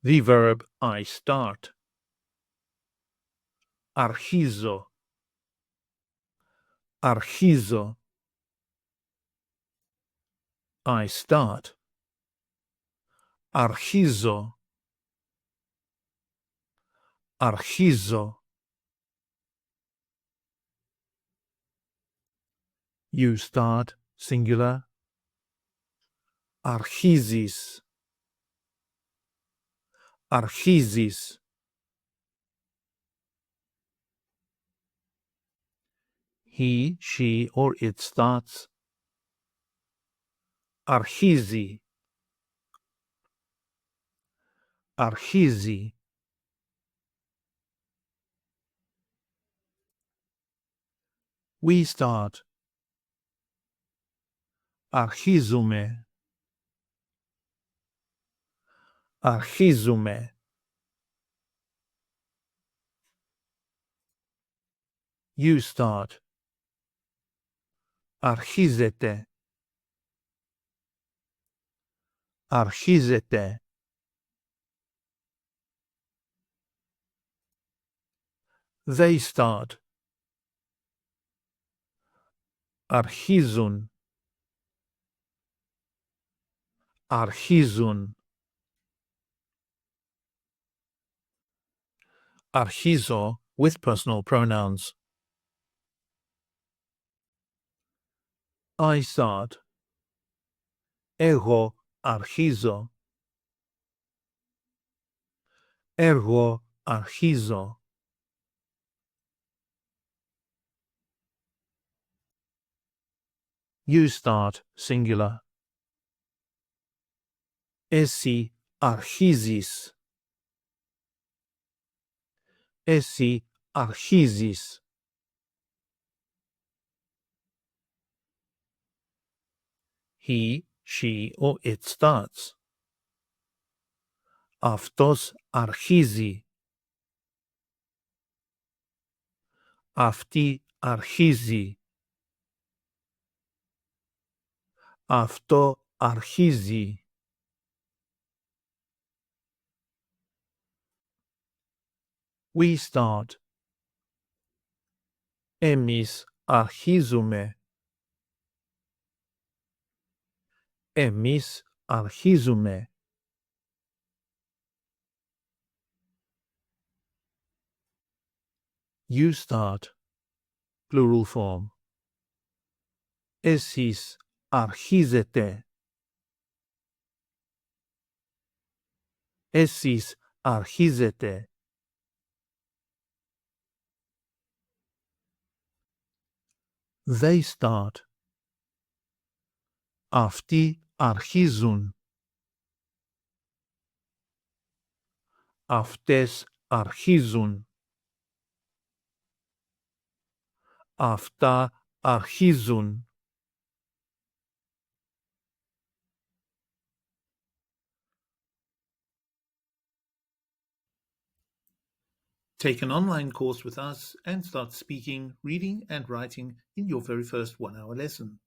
The verb I start. Αρχίζω. Αρχίζω. I start. Αρχίζω. Αρχίζω. You start, singular. Αρχίζεις. Αρχίζεις. He, she, or it starts. Αρχίζει. Αρχίζει. We start. Αρχίζουμε. Αρχίζουμε. You start. Αρχίζετε. Αρχίζετε. They start. Αρχίζουν. Αρχίζουν. Αρχίζω with personal pronouns. I start. Εγώ αρχίζω. Εγώ αρχίζω. You start, singular. Εσύ αρχίζεις. Εσύ αρχίζεις. He, she, or it starts. Αυτός αρχίζει. Αυτή αρχίζει. Αυτό αρχίζει. We start. Εμείς αρχίζουμε. Εμείς αρχίζουμε. You start. Plural form. Εσείς αρχίζετε. Εσείς αρχίζετε. They start. Αυτοί αρχίζουν. Αυτές αρχίζουν. Αυτά αρχίζουν. Take an online course with us and start speaking, reading, and writing in your very first 1-hour lesson.